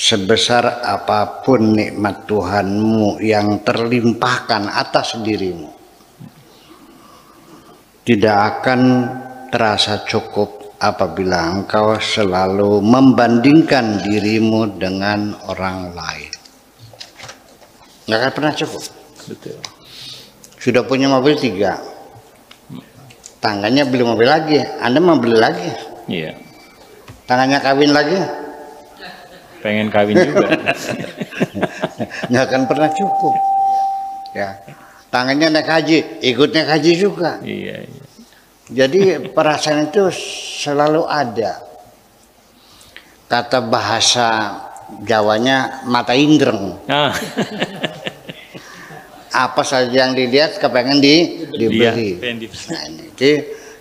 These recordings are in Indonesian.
sebesar apapun nikmat Tuhanmu yang terlimpahkan atas dirimu, tidak akan terasa cukup apabila engkau selalu membandingkan dirimu dengan orang lain. Nggak akan pernah cukup. Betul. Sudah punya mobil 3, tangganya beli mobil lagi, Anda mau beli lagi. Iya. Tangannya kawin lagi, Pengen kawin juga. nggak akan pernah cukup. Ya, tangannya naik haji, ikut naik haji juga. Iya, iya. Jadi perasaan itu selalu ada. Kata bahasa Jawanya mata ingreng. Ah. Apa saja yang dilihat kepengen dibeli. Iya, Nah, ini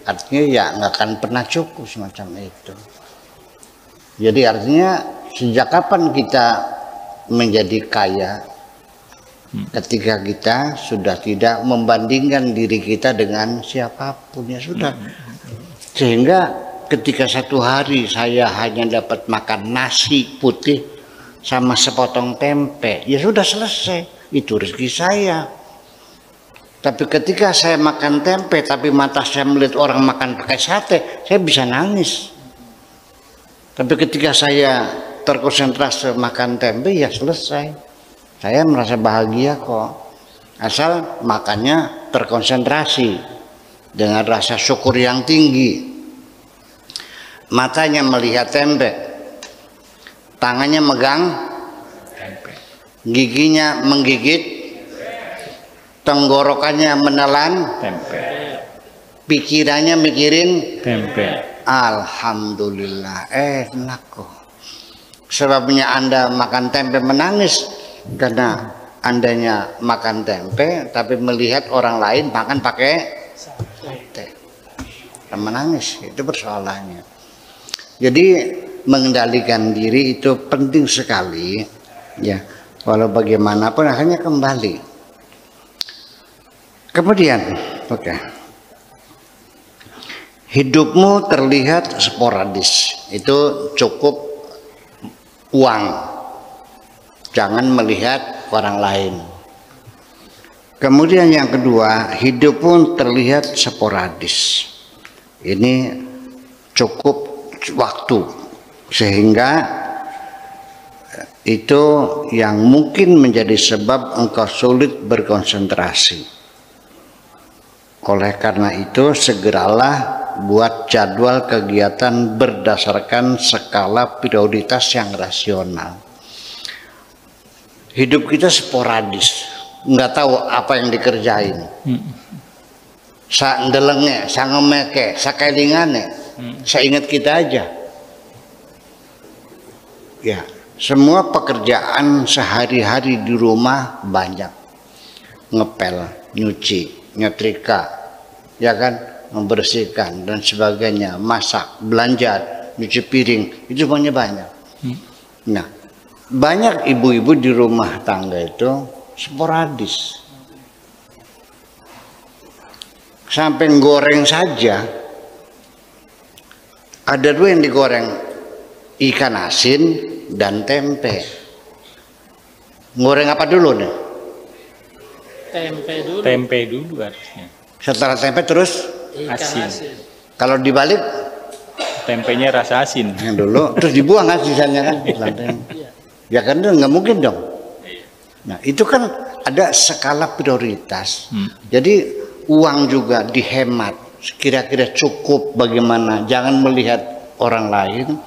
artinya ya nggak akan pernah cukup semacam itu. Jadi artinya sejak kapan kita menjadi kaya? Ketika kita sudah tidak membandingkan diri kita dengan siapapun, ya sudah. Sehingga ketika satu hari saya hanya dapat makan nasi putih sama sepotong tempe, ya sudah selesai, itu rezeki saya. Tapi ketika saya makan tempe tapi mata saya melihat orang makan pakai sate, saya bisa nangis. Tapi ketika saya terkonsentrasi makan tempe, ya selesai. Saya merasa bahagia kok, asal makannya terkonsentrasi dengan rasa syukur yang tinggi. Matanya melihat tempe, tangannya megang tempe, giginya menggigit, tenggorokannya menelan Tempe. pikirannya mikirin Tempe. Alhamdulillah, enak kok. Sebabnya Anda makan tempe menangis karena Andanya makan tempe tapi melihat orang lain makan pakai sate, menangis. Itu persoalannya. Jadi mengendalikan diri itu penting sekali, ya. Walau bagaimanapun akhirnya kembali. Kemudian, oke. Hidupmu terlihat sporadis, itu cukup uang. Jangan melihat orang lain. Kemudian yang kedua, hidup pun terlihat sporadis. Ini cukup waktu, sehingga itu yang mungkin menjadi sebab engkau sulit berkonsentrasi. Oleh karena itu, segeralah buat jadwal kegiatan berdasarkan skala prioritas yang rasional. Hidup kita sporadis, nggak tahu apa yang dikerjain. Sa ndelenge, sa ngemeke, sa kelingane, saya ingat kita aja. Ya, semua pekerjaan sehari-hari di rumah banyak, ngepel, nyuci, nyetrika, ya kan, membersihkan dan sebagainya, masak, belanja, nyuci piring, itu semuanya banyak. Nah, banyak ibu-ibu di rumah tangga itu sporadis. Sampai goreng saja ada 2 yang digoreng, ikan asin dan tempe. Goreng apa dulu nih? Tempe dulu. Tempe dulu harusnya. Setelah tempe terus Asin. kalau dibalik Tempenya rasa asin. dulu terus dibuang kan sisanya kan. Ya kan nggak mungkin dong. Nah itu kan ada skala prioritas. Jadi uang juga dihemat. Kira-kira cukup bagaimana? Jangan melihat orang lain.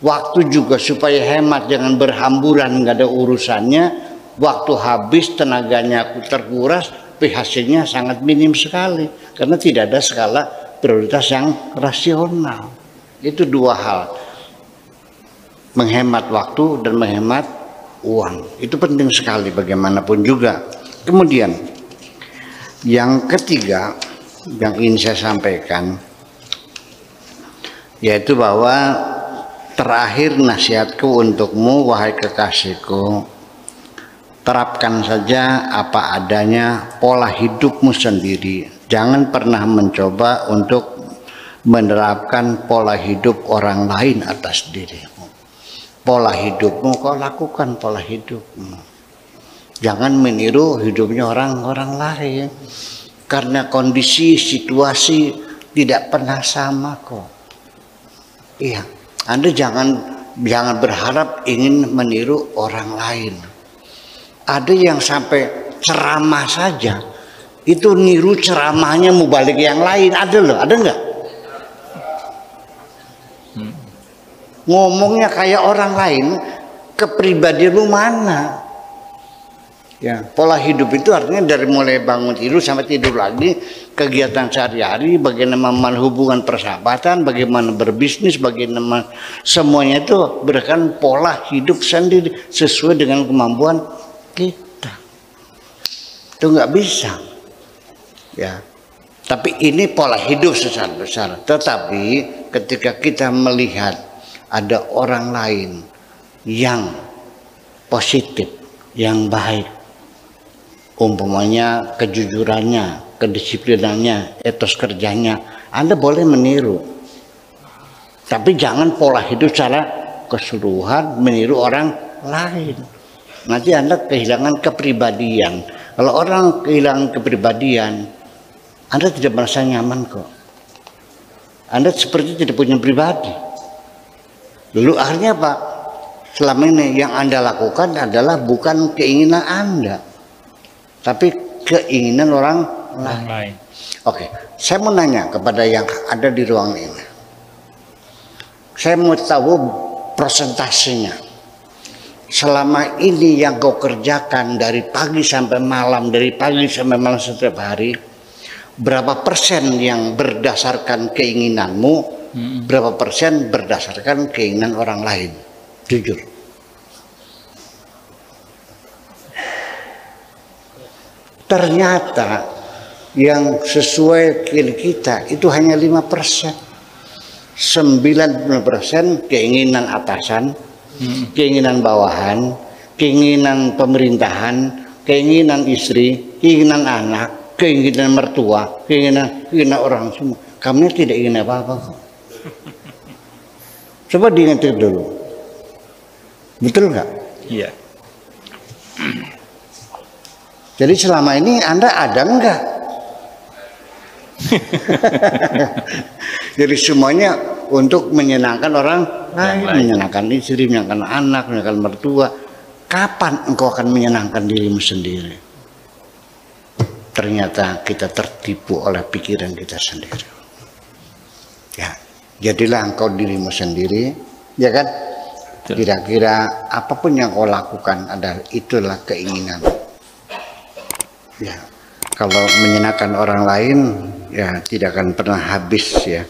Waktu juga supaya hemat, jangan berhamburan, nggak ada urusannya. Waktu habis, tenaganya terkuras, hasilnya sangat minim sekali karena tidak ada skala prioritas yang rasional. Itu 2 hal. Menghemat waktu dan menghemat uang itu penting sekali bagaimanapun juga. Kemudian yang ketiga yang ingin saya sampaikan yaitu bahwa terakhir nasihatku untukmu wahai kekasihku, terapkan saja apa adanya pola hidupmu sendiri. Jangan pernah mencoba untuk menerapkan pola hidup orang lain atas dirimu. pola hidupmu, kau lakukan pola hidupmu. Jangan meniru hidupnya orang-orang lain. Karena kondisi, situasi tidak pernah sama kok. Iya, Anda jangan berharap ingin meniru orang lain. Ada yang sampai ceramah saja, itu niru ceramahnya mau balik yang lain. Ada loh, ada nggak? Ngomongnya kayak orang lain, kepribadian lu mana? Ya, pola hidup itu artinya dari mulai bangun tidur sampai tidur lagi, kegiatan sehari-hari, bagaimana hubungan persahabatan, bagaimana berbisnis, bagaimana semuanya itu berdasarkan pola hidup sendiri sesuai dengan kemampuan kita. Itu nggak bisa. Ya. Tapi ini pola hidup secara besar. Tetapi ketika kita melihat ada orang lain yang positif, yang baik, umpamanya kejujurannya, kedisiplinannya, etos kerjanya, Anda boleh meniru. Tapi jangan pola hidup secara keseluruhan meniru orang lain. Nanti Anda kehilangan kepribadian. Kalau orang kehilangan kepribadian, Anda tidak merasa nyaman kok. Anda seperti tidak punya pribadi. Lalu akhirnya Pak, selama ini yang Anda lakukan adalah bukan keinginan Anda, tapi keinginan orang lain. Oke, saya mau nanya kepada yang ada di ruang ini. Saya mau tahu persentasenya. Selama ini yang kau kerjakan dari pagi sampai malam, dari pagi sampai malam setiap hari, berapa persen yang berdasarkan keinginanmu, berapa persen berdasarkan keinginan orang lain? Jujur. Ternyata yang sesuai kita itu hanya 5%. 90% keinginan atasan, keinginan bawahan, keinginan pemerintahan, keinginan istri, keinginan anak, keinginan mertua, keinginan orang semua. Kamu tidak ingin apa-apa kok. Coba diingat dulu. Betul nggak? Iya. Jadi selama ini Anda ada enggak? Jadi semuanya untuk menyenangkan orang lain, menyenangkan istri, menyenangkan anak, menyenangkan mertua. Kapan engkau akan menyenangkan dirimu sendiri? Ternyata kita tertipu oleh pikiran kita sendiri. Ya, jadilah engkau dirimu sendiri, ya kan? Kira-kira apapun yang kau lakukan adalah itulah keinginan. Ya, kalau menyenangkan orang lain, ya tidak akan pernah habis ya.